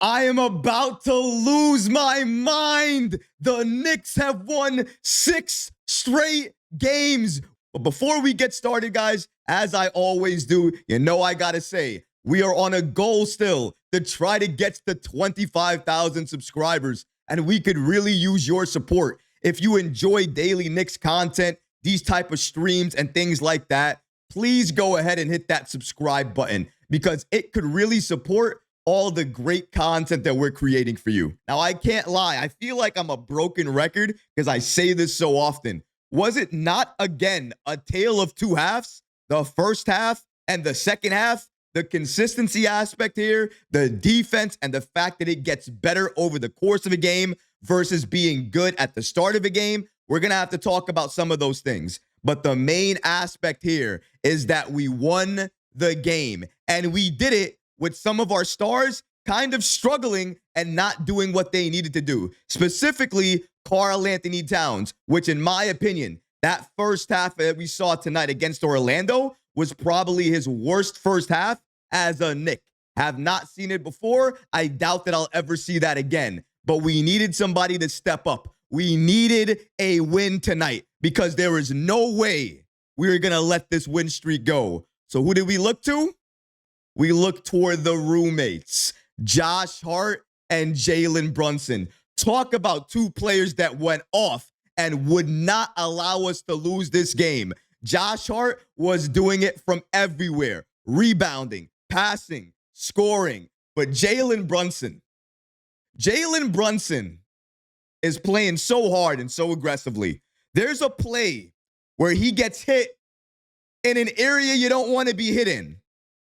I am about to lose my mind. The Knicks have won 6 straight games. But before we get started, guys, as I always do, you know I gotta say, we are on a goal still to try to get to 25,000 subscribers, and we could really use your support. If you enjoy daily Knicks content, these type of streams and things like that, please go ahead and hit that subscribe button because it could really support all the great content that we're creating for you. Now, I can't lie. I feel like I'm a broken record because I say this so often. Was it not, again, a tale of two halves? The first half and the second half? The consistency aspect here, the defense, and the fact that it gets better over the course of a game versus being good at the start of a game. We're going to have to talk about some of those things. But the main aspect here is that we won the game, and we did it with some of our stars kind of struggling and not doing what they needed to do. Specifically, Karl-Anthony Towns, which in my opinion, that first half that we saw tonight against Orlando was probably his worst first half as a Knick. Have not seen it before. I doubt that I'll ever see that again. But we needed somebody to step up. We needed a win tonight because there is no way we were going to let this win streak go. So who did we look to? We look toward the roommates, Josh Hart and Jalen Brunson. Talk about two players that went off and would not allow us to lose this game. Josh Hart was doing it from everywhere, rebounding, passing, scoring. But Jalen Brunson is playing so hard and so aggressively. There's a play where he gets hit in an area you don't want to be hit in.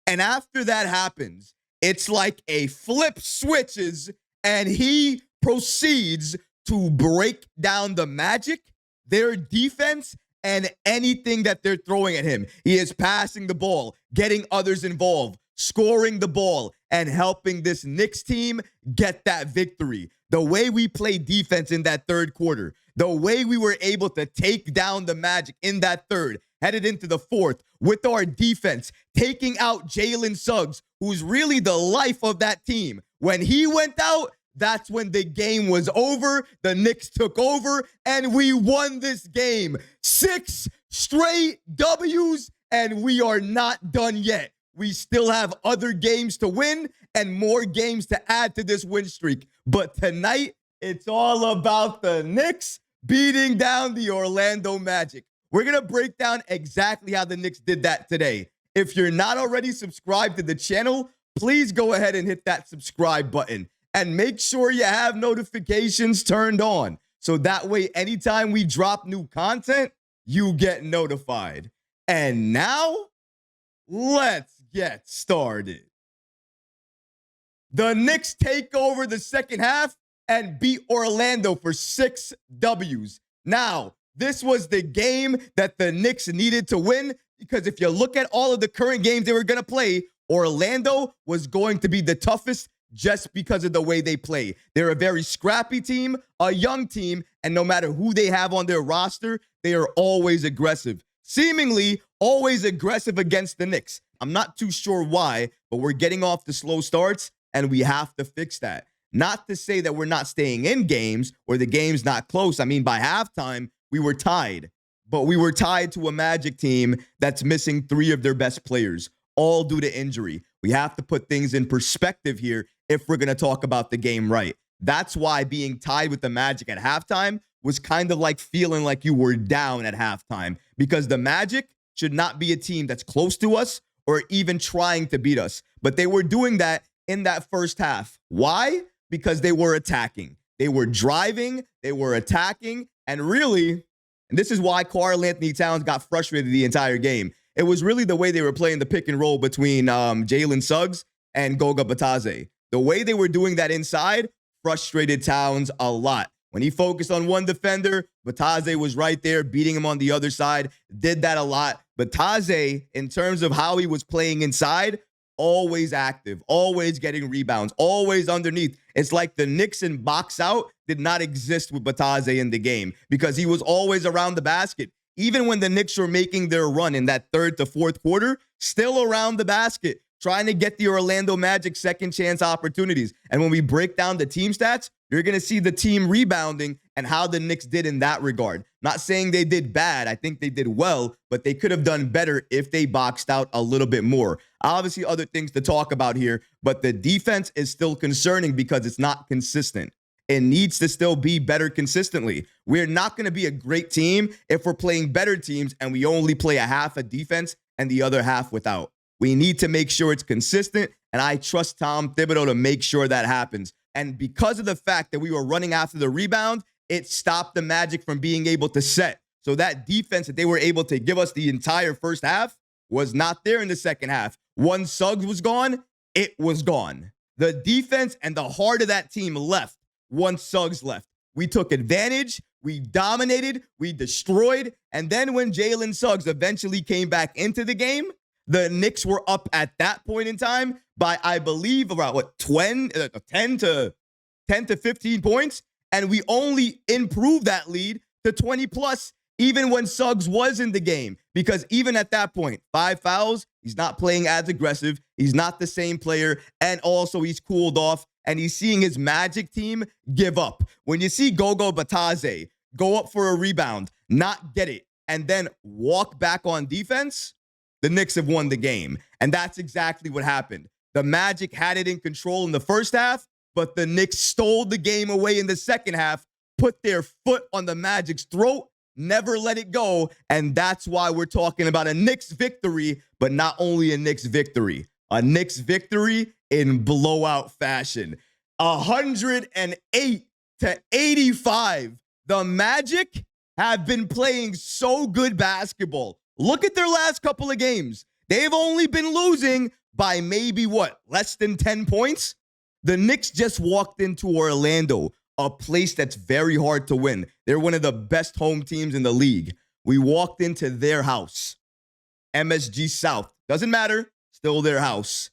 And after that happens, it's like a flip switches and he proceeds to break down the Magic, their defense, and anything that they're throwing at him. He is passing the ball, getting others involved, scoring the ball, and helping this Knicks team get that victory. The way we played defense in that third quarter, the way we were able to take down the Magic in that third, headed into the fourth with our defense, taking out Jalen Suggs, who's really the life of that team. When he went out, that's when the game was over. The Knicks took over, and we won this game. 6 straight W's, and we are not done yet. We still have other games to win and more games to add to this win streak. But tonight, it's all about the Knicks beating down the Orlando Magic. We're going to break down exactly how the Knicks did that today. If you're not already subscribed to the channel, please go ahead and hit that subscribe button. And make sure you have notifications turned on. So that way, anytime we drop new content, you get notified. And now, let's get started. The Knicks take over the second half and beat Orlando for 6 W's. Now, this was the game that the Knicks needed to win because if you look at all of the current games they were going to play, Orlando was going to be the toughest just because of the way they play. They're a very scrappy team, a young team, and no matter who they have on their roster, they are always aggressive. Seemingly always aggressive against the Knicks. I'm not too sure why, but we're getting off the slow starts, and we have to fix that. Not to say that we're not staying in games or the game's not close. I mean, by halftime, we were tied, but we were tied to a Magic team that's missing 3 of their best players, all due to injury. We have to put things in perspective here if we're going to talk about the game right. That's why being tied with the Magic at halftime was kind of like feeling like you were down at halftime because the Magic should not be a team that's close to us or even trying to beat us. But they were doing that in that first half. Why? Because they were attacking. They were driving, they were attacking, and really, and this is why Karl-Anthony Towns got frustrated the entire game. It was really the way they were playing the pick and roll between Jalen Suggs and Goga Bitadze. The way they were doing that inside frustrated Towns a lot. When he focused on one defender, Bitadze was right there beating him on the other side, did that a lot. Bitadze, in terms of how he was playing inside, always active, always getting rebounds, always underneath. It's like the Knicks in box out did not exist with Bitadze in the game because he was always around the basket. Even when the Knicks were making their run in that third to fourth quarter, still around the basket, trying to get the Orlando Magic second chance opportunities. And when we break down the team stats, you're going to see the team rebounding and how the Knicks did in that regard. Not saying they did bad. I think they did well, but they could have done better if they boxed out a little bit more. Obviously, other things to talk about here, but the defense is still concerning because it's not consistent. It needs to still be better consistently. We're not going to be a great team if we're playing better teams and we only play a half a defense and the other half without. We need to make sure it's consistent, and I trust Tom Thibodeau to make sure that happens. And because of the fact that we were running after the rebound, it stopped the Magic from being able to set. So that defense that they were able to give us the entire first half was not there in the second half. Once Suggs was gone, it was gone. The defense and the heart of that team left once Suggs left. We took advantage, we dominated, we destroyed, and then when Jalen Suggs eventually came back into the game, the Knicks were up at that point in time by, I believe, around 10 to 15 points. And we only improved that lead to 20 plus, even when Suggs was in the game. Because even at that point, 5 fouls, he's not playing as aggressive. He's not the same player. And also he's cooled off and he's seeing his Magic team give up. When you see Gogo Batadze go up for a rebound, not get it, and then walk back on defense, the Knicks have won the game. And that's exactly what happened. The Magic had it in control in the first half, but the Knicks stole the game away in the second half, put their foot on the Magic's throat, never let it go, and that's why we're talking about a Knicks victory, but not only a Knicks victory in blowout fashion. 108-85. The Magic have been playing so good basketball. Look at their last couple of games. They've only been losing by maybe, less than 10 points? The Knicks just walked into Orlando, a place that's very hard to win. They're one of the best home teams in the league. We walked into their house. MSG South. Doesn't matter. Still their house.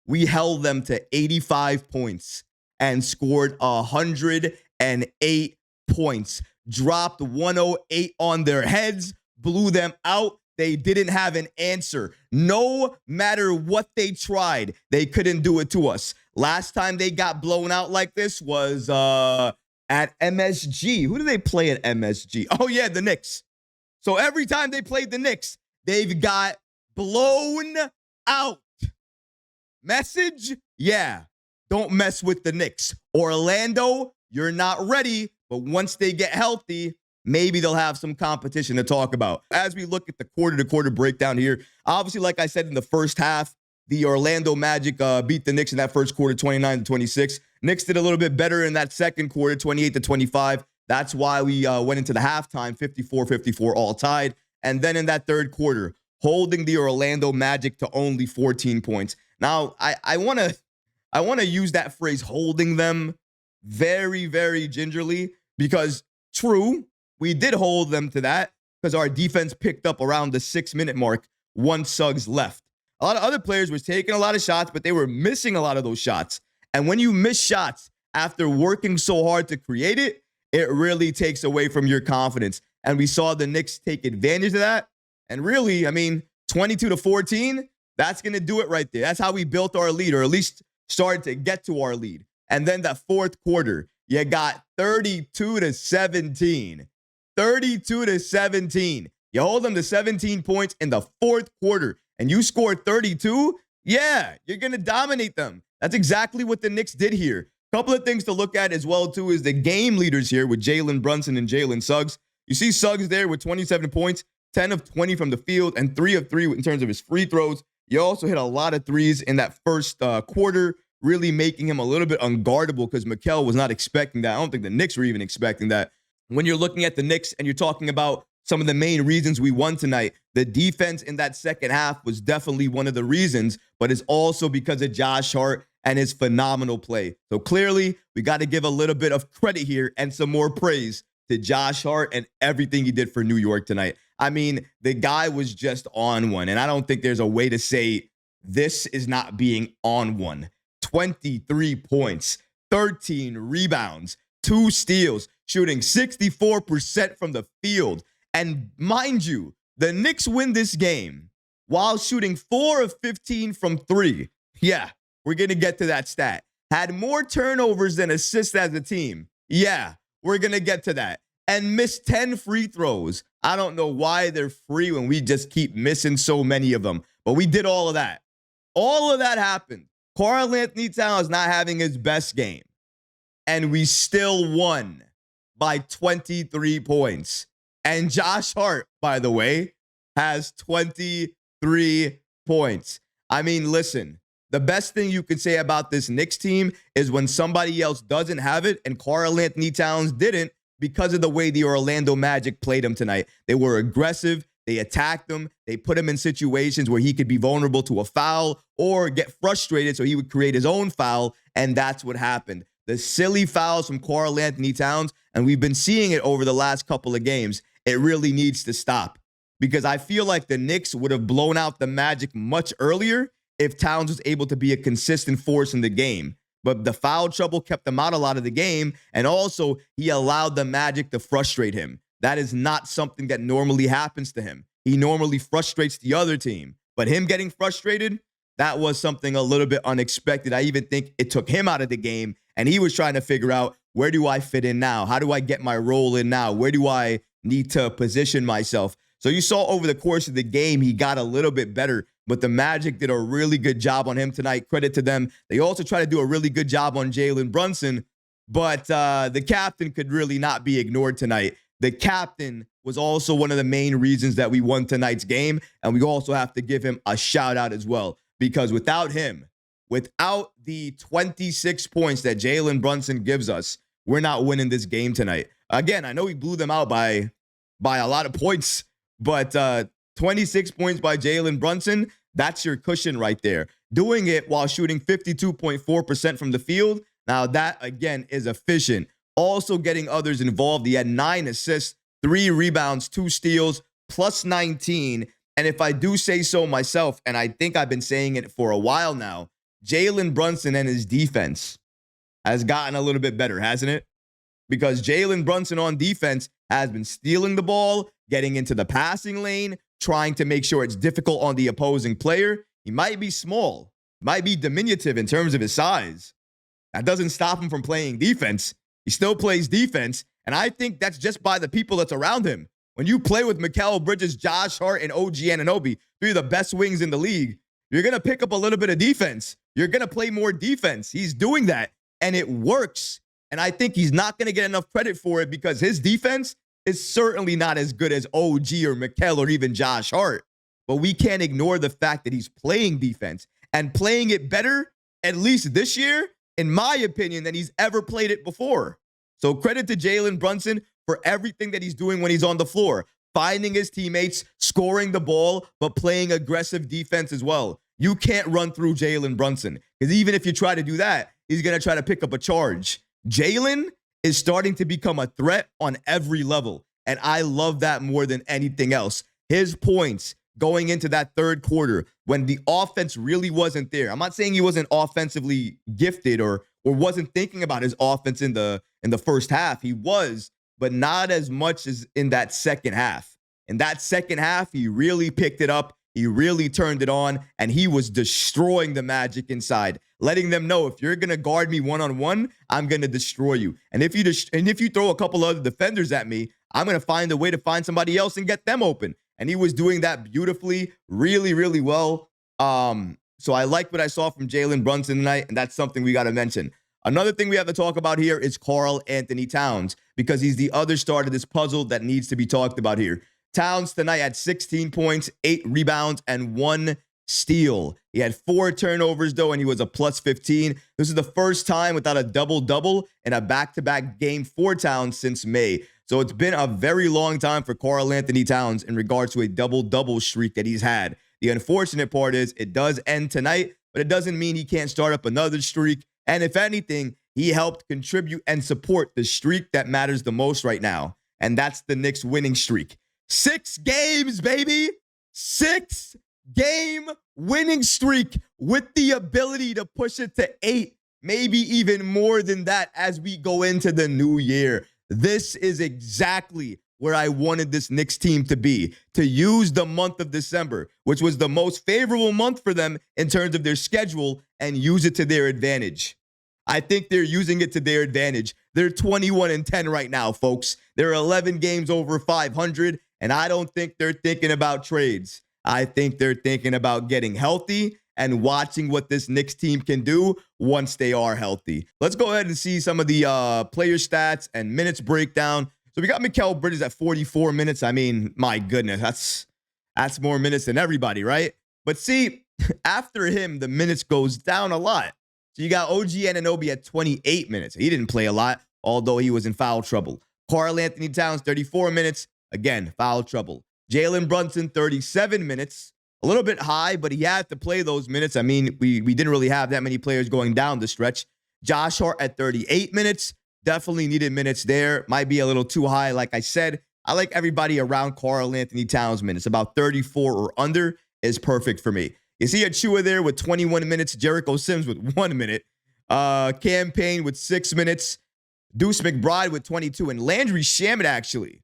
We held them to 85 points and scored 108 points. Dropped 108 on their heads. Blew them out. They didn't have an answer. No matter what they tried, they couldn't do it to us. Last time they got blown out like this was at MSG. Who do they play at MSG? Oh, yeah, the Knicks. So every time they played the Knicks, they've got blown out. Message? Yeah, don't mess with the Knicks. Orlando, you're not ready, but once they get healthy, maybe they'll have some competition to talk about. As we look at the quarter-to-quarter breakdown here, obviously, like I said, in the first half, the Orlando Magic beat the Knicks in that first quarter, 29-26. Knicks did a little bit better in that second quarter, 28-25. That's why we went into the halftime, 54-54, all tied. And then in that third quarter, holding the Orlando Magic to only 14 points. Now, I want to use that phrase, holding them, very, very gingerly, because true, we did hold them to that because our defense picked up around the 6-minute mark once Suggs left. A lot of other players were taking a lot of shots, but they were missing a lot of those shots. And when you miss shots after working so hard to create it, it really takes away from your confidence. And we saw the Knicks take advantage of that. And really, 22-14, that's going to do it right there. That's how we built our lead, or at least started to get to our lead. And then that fourth quarter, you got 32-17. 32-17. You hold them to 17 points in the fourth quarter, and you score 32, yeah, you're going to dominate them. That's exactly what the Knicks did here. Couple of things to look at as well, too, is the game leaders here with Jalen Brunson and Jalen Suggs. You see Suggs there with 27 points, 10 of 20 from the field, and 3 of 3 in terms of his free throws. You also hit a lot of threes in that first quarter, really making him a little bit unguardable because Mikal was not expecting that. I don't think the Knicks were even expecting that. When you're looking at the Knicks and you're talking about some of the main reasons we won tonight, the defense in that second half was definitely one of the reasons, but it's also because of Josh Hart and his phenomenal play. So clearly, we got to give a little bit of credit here and some more praise to Josh Hart and everything he did for New York tonight. The guy was just on one, and I don't think there's a way to say this is not being on one. 23 points, 13 rebounds, 2 steals, shooting 64% from the field. And mind you, the Knicks win this game while shooting 4 of 15 from 3. Yeah, we're going to get to that stat. Had more turnovers than assists as a team. Yeah, we're going to get to that. And missed 10 free throws. I don't know why they're free when we just keep missing so many of them. But we did all of that. All of that happened. Karl-Anthony Towns not having his best game. And we still won by 23 points. And Josh Hart, by the way, has 23 points. I mean, listen. The best thing you could say about this Knicks team is when somebody else doesn't have it and Karl-Anthony Towns didn't because of the way the Orlando Magic played him tonight. They were aggressive. They attacked him. They put him in situations where he could be vulnerable to a foul or get frustrated so he would create his own foul, and that's what happened. The silly fouls from Karl-Anthony Towns, and we've been seeing it over the last couple of games. It really needs to stop because I feel like the Knicks would have blown out the Magic much earlier if Towns was able to be a consistent force in the game. But the foul trouble kept him out a lot of the game, and also he allowed the Magic to frustrate him. That is not something that normally happens to him. He normally frustrates the other team. But him getting frustrated, that was something a little bit unexpected. I even think it took him out of the game, and he was trying to figure out, where do I fit in now? How do I get my role in now? Where do I need to position myself? So you saw over the course of the game, he got a little bit better, but the Magic did a really good job on him tonight. Credit to them. They also try to do a really good job on Jalen Brunson, but the captain could really not be ignored tonight. The captain was also one of the main reasons that we won tonight's game, and we also have to give him a shout out as well, because without him, without the 26 points that Jalen Brunson gives us, we're not winning this game tonight. Again, I know we blew them out by a lot of points, but 26 points by Jalen Brunson, that's your cushion right there. Doing it while shooting 52.4% from the field, now that, again, is efficient. Also getting others involved. He had 9 assists, 3 rebounds, 2 steals, plus 19. And if I do say so myself, and I think I've been saying it for a while now, Jalen Brunson and his defense has gotten a little bit better, hasn't it? Because Jalen Brunson on defense has been stealing the ball, getting into the passing lane, trying to make sure it's difficult on the opposing player. He might be small, might be diminutive in terms of his size. That doesn't stop him from playing defense. He still plays defense, and I think that's just by the people that's around him. When you play with Mikal Bridges, Josh Hart, and OG Anunoby, 3 of the best wings in the league, you're going to pick up a little bit of defense. You're going to play more defense. He's doing that, and it works. And I think he's not going to get enough credit for it because his defense is certainly not as good as OG or Mikal or even Josh Hart. But we can't ignore the fact that he's playing defense and playing it better, at least this year, in my opinion, than he's ever played it before. So credit to Jalen Brunson for everything that he's doing when he's on the floor, finding his teammates, scoring the ball, but playing aggressive defense as well. You can't run through Jalen Brunson because even if you try to do that, he's going to try to pick up a charge. Jalen is starting to become a threat on every level, and I love that more than anything else. His points going into that third quarter when the offense really wasn't there. I'm not saying he wasn't offensively gifted or wasn't thinking about his offense in the first half. He was, but not as much as in that second half. In that second half, he really picked it up. He really turned it on, and he was destroying the Magic inside, letting them know, if you're going to guard me one-on-one, I'm going to destroy you. And if you throw a couple other defenders at me, I'm going to find a way to find somebody else and get them open. And he was doing that beautifully, really, really well. So I like what I saw from Jalen Brunson tonight, and that's something we got to mention. Another thing we have to talk about here is Karl-Anthony Towns, because he's the other star to this puzzle that needs to be talked about here. Towns tonight had 16 points, 8 rebounds, and 1 steal. He had 4 turnovers, though, and he was a plus 15. This is the first time without a double-double in a back-to-back game for Towns since May. So it's been a very long time for Karl-Anthony Towns in regards to a double-double streak that he's had. The unfortunate part is it does end tonight, but it doesn't mean he can't start up another streak. And if anything, he helped contribute and support the streak that matters the most right now, and that's the Knicks winning streak. 6 games, baby. 6-game winning streak with the ability to push it to 8, maybe even more than that as we go into the new year. This is exactly where I wanted this Knicks team to be, to use the month of December, which was the most favorable month for them in terms of their schedule, and use it to their advantage. I think they're using it to their advantage. They're 21-10 right now, folks. They're 11 games over 500, and I don't think they're thinking about trades. I think they're thinking about getting healthy and watching what this Knicks team can do once they are healthy. Let's go ahead and see some of the player stats and minutes breakdown. So we got Mikal Bridges at 44 minutes. I mean, my goodness, that's more minutes than everybody, right? But see, after him, the minutes goes down a lot. So you got OG Anunoby at 28 minutes. He didn't play a lot, although he was in foul trouble. Karl-Anthony Towns, 34 minutes. Again, foul trouble. Jalen Brunson, 37 minutes. A little bit high, but he had to play those minutes. I mean, we didn't really have that many players going down the stretch. Josh Hart at 38 minutes. Definitely needed minutes there. Might be a little too high. Like I said, I like everybody around Karl-Anthony Towns minutes. About 34 or under is perfect for me. You see Achua there with 21 minutes. Jericho Sims with 1 minute. Cam Payne with 6 minutes. Deuce McBride with 22. And Landry Shamet, actually,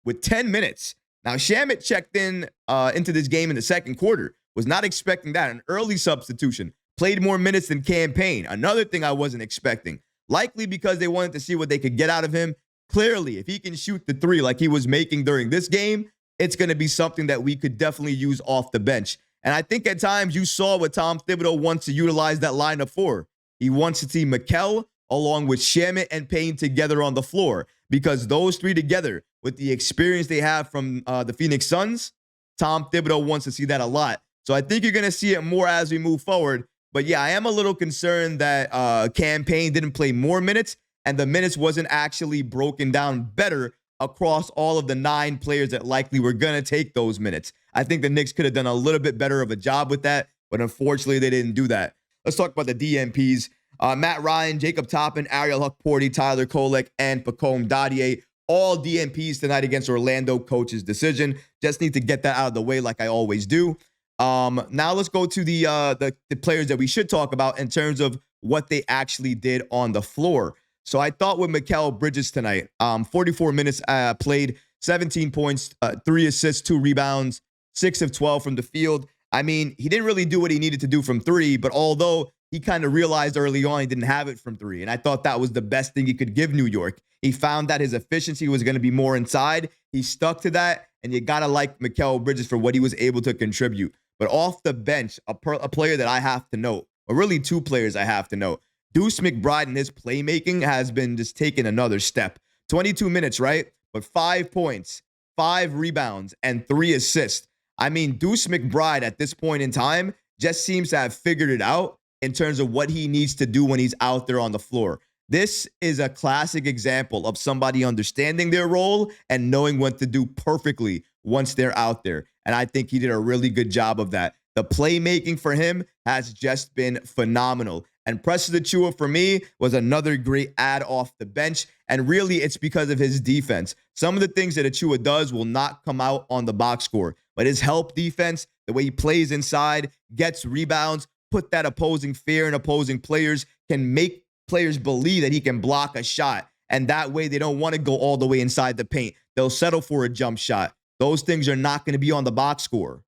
with 10 minutes. Now, Shamet checked in into this game in the second quarter. Was not expecting that. An early substitution. Played more minutes than Cam Payne. Another thing I wasn't expecting. Likely because they wanted to see what they could get out of him. Clearly, if he can shoot the three like he was making during this game, it's going to be something that we could definitely use off the bench. And I think at times you saw what Tom Thibodeau wants to utilize that lineup for. He wants to see Mikal along with Shamet and Payne together on the floor, because those three together, with the experience they have from the Phoenix Suns, Tom Thibodeau wants to see that a lot. So I think you're going to see it more as we move forward. But yeah, I am a little concerned that Cam Payne didn't play more minutes, and the minutes wasn't actually broken down better across all of the 9 players that likely were going to take those minutes. I think the Knicks could have done a little bit better of a job with that, but unfortunately they didn't do that. Let's talk about the DMPs. Matt Ryan, Jacob Toppin, Ariel Hukporty, Tyler Kolek, and Pacome Dadier. All DMPs tonight against Orlando. Coach's decision. Just need to get that out of the way like I always do. Now let's go to the players that we should talk about in terms of what they actually did on the floor. So I thought with Mikal Bridges tonight, 44 minutes played, 17 points, 3 assists, 2 rebounds, 6 of 12 from the field. I mean, he didn't really do what he needed to do from 3, but although he kind of realized early on he didn't have it from 3, and I thought that was the best thing he could give New York. He found that his efficiency was going to be more inside. He stuck to that, and you got to like Mikal Bridges for what he was able to contribute. But off the bench, a player that I have to note, or really 2 players I have to note, Deuce McBride and his playmaking has been just taking another step. 22 minutes, right? But 5 points, 5 rebounds, and 3 assists. I mean, Deuce McBride at this point in time just seems to have figured it out in terms of what he needs to do when he's out there on the floor. This is a classic example of somebody understanding their role and knowing what to do perfectly once they're out there. And I think he did a really good job of that. The playmaking for him has just been phenomenal. And Precious Achiuwa, for me, was another great add off the bench. And really, it's because of his defense. Some of the things that Achiuwa does will not come out on the box score. But his help defense, the way he plays inside, gets rebounds, put that opposing fear in opposing players, can make players believe that he can block a shot. And that way, they don't want to go all the way inside the paint. They'll settle for a jump shot. Those things are not going to be on the box score.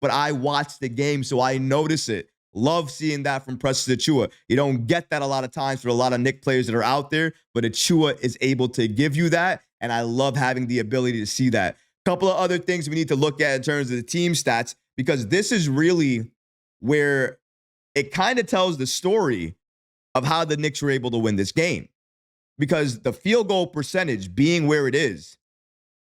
But I watch the game, so I notice it. Love seeing that from Precious Achiuwa. You don't get that a lot of times for a lot of Knicks players that are out there, but Achiuwa is able to give you that, and I love having the ability to see that. A couple of other things we need to look at in terms of the team stats, because this is really where it kind of tells the story of how the Knicks were able to win this game. Because the field goal percentage being where it is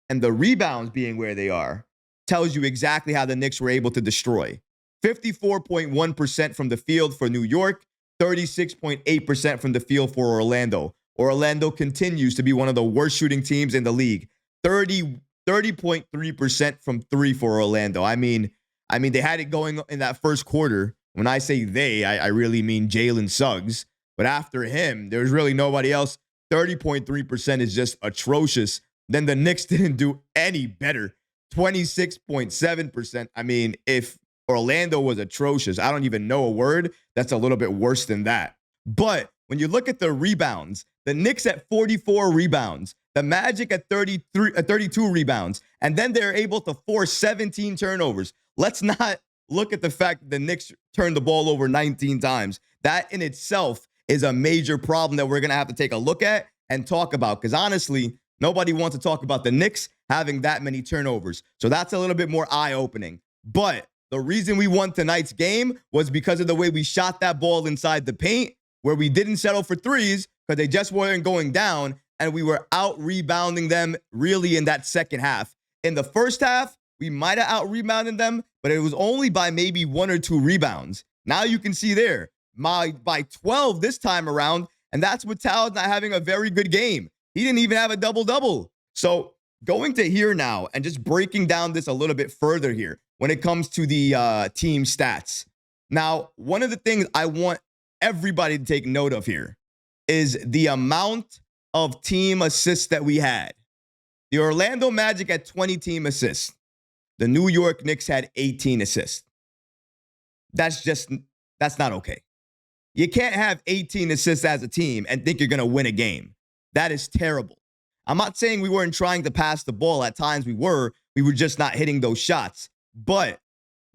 and the rebounds being where they are tells you exactly how the Knicks were able to destroy. 54.1% from the field for New York, 36.8% from the field for Orlando. Orlando continues to be one of the worst shooting teams in the league. 30.3% from 3 for Orlando. I mean, they had it going in that first quarter. When I say they, I really mean Jalen Suggs. But after him, there's really nobody else. 30.3% is just atrocious. Then the Knicks didn't do any better. 26.7%. I mean, if Orlando was atrocious, I don't even know a word that's a little bit worse than that. But when you look at the rebounds, the Knicks at 44 rebounds, The Magic at 32 rebounds. And then they're able to force 17 turnovers. Let's not look at the fact that the Knicks turned the ball over 19 times. That in itself is a major problem that we're going to have to take a look at and talk about. Because honestly, nobody wants to talk about the Knicks having that many turnovers. So that's a little bit more eye-opening. But the reason we won tonight's game was because of the way we shot that ball inside the paint, where we didn't settle for threes because they just weren't going down, and we were out-rebounding them really in that second half. In the first half, we might have out-rebounded them, but it was only by maybe 1 or 2 rebounds. Now you can see there, by 12 this time around, and that's with Tal's not having a very good game. He didn't even have a double-double. So going to here now and just breaking down this a little bit further here when it comes to the team stats. Now, one of the things I want everybody to take note of here is the amount of team assists that we had. The Orlando Magic had 20 team assists. The New York Knicks had 18 assists. That's not okay. You can't have 18 assists as a team and think you're going to win a game. That is terrible. I'm not saying we weren't trying to pass the ball. At times we were just not hitting those shots. But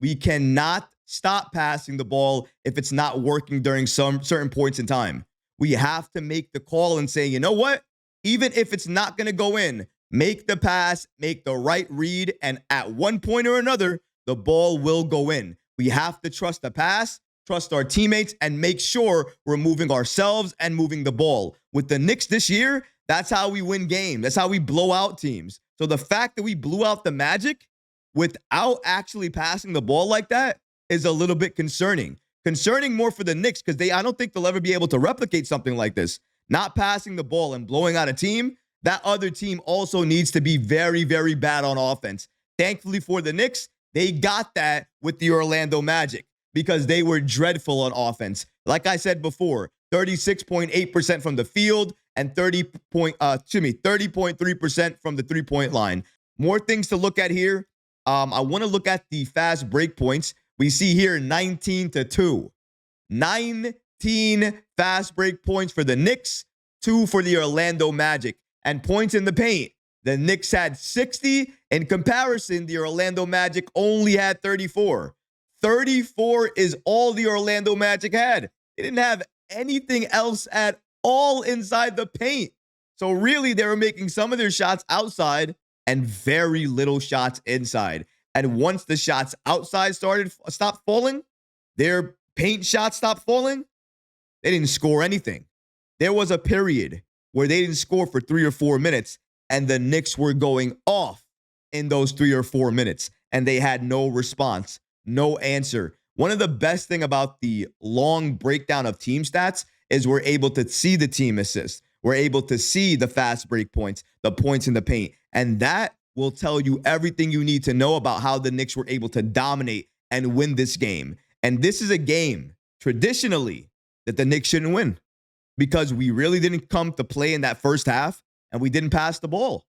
we cannot stop passing the ball if it's not working during some certain points in time. We have to make the call and say, you know what? Even if it's not going to go in, make the pass, make the right read, and at one point or another, the ball will go in. We have to trust the pass, trust our teammates, and make sure we're moving ourselves and moving the ball. With the Knicks this year, that's how we win games. That's how we blow out teams. So the fact that we blew out the Magic without actually passing the ball like that is a little bit concerning. Concerning more for the Knicks because I don't think they'll ever be able to replicate something like this. Not passing the ball and blowing out a team, that other team also needs to be very, very bad on offense. Thankfully for the Knicks, they got that with the Orlando Magic because they were dreadful on offense. Like I said before, 36.8% from the field and 30.3% from the three-point line. More things to look at here. I want to look at the fast break points. We see here 19-2. 19 fast break points for the Knicks, 2 for the Orlando Magic. And points in the paint. The Knicks had 60. In comparison, the Orlando Magic only had 34. 34 is all the Orlando Magic had. They didn't have anything else at all inside the paint. So really, they were making some of their shots outside and very little shots inside. And once the shots outside stopped falling, their paint shots stopped falling, they didn't score anything. There was a period where they didn't score for 3 or 4 minutes, and the Knicks were going off in those 3 or 4 minutes, and they had no response, no answer. One of the best thing about the long breakdown of team stats is we're able to see the team assists. We're able to see the fast break points, the points in the paint, and that will tell you everything you need to know about how the Knicks were able to dominate and win this game. And this is a game, traditionally, that the Knicks shouldn't win because we really didn't come to play in that first half and we didn't pass the ball.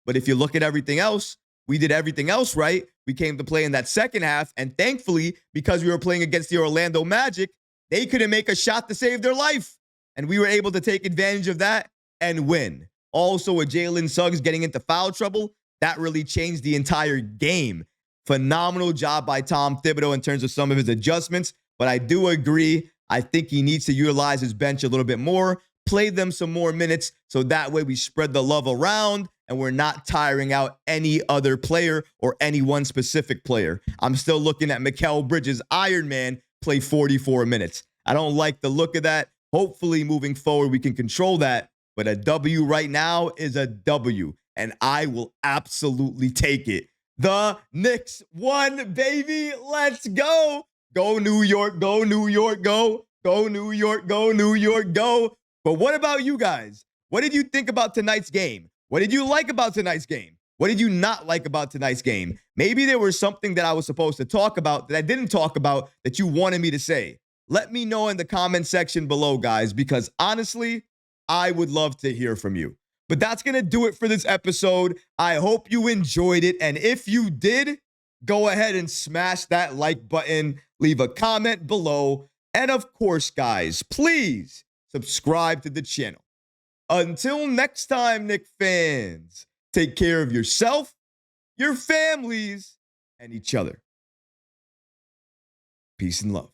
But if you look at everything else, we did everything else right. We came to play in that second half, and thankfully, because we were playing against the Orlando Magic, they couldn't make a shot to save their life. And we were able to take advantage of that and win. Also, with Jalen Suggs getting into foul trouble, that really changed the entire game. Phenomenal job by Tom Thibodeau in terms of some of his adjustments. But I do agree, I think he needs to utilize his bench a little bit more, play them some more minutes, so that way we spread the love around and we're not tiring out any other player or any one specific player. I'm still looking at Mikal Bridges, Iron Man, play 44 minutes. I don't like the look of that. Hopefully, moving forward, we can control that. But a W right now is a W, and I will absolutely take it. The Knicks won, baby. Let's go. Go New York, go New York, go. Go New York, go New York, go. But what about you guys? What did you think about tonight's game? What did you like about tonight's game? What did you not like about tonight's game? Maybe there was something that I was supposed to talk about that I didn't talk about that you wanted me to say. Let me know in the comment section below, guys, because honestly, I would love to hear from you. But that's going to do it for this episode. I hope you enjoyed it. And if you did, go ahead and smash that like button, leave a comment below. And of course, guys, please subscribe to the channel. Until next time, Knick fans, take care of yourself, your families, and each other. Peace and love.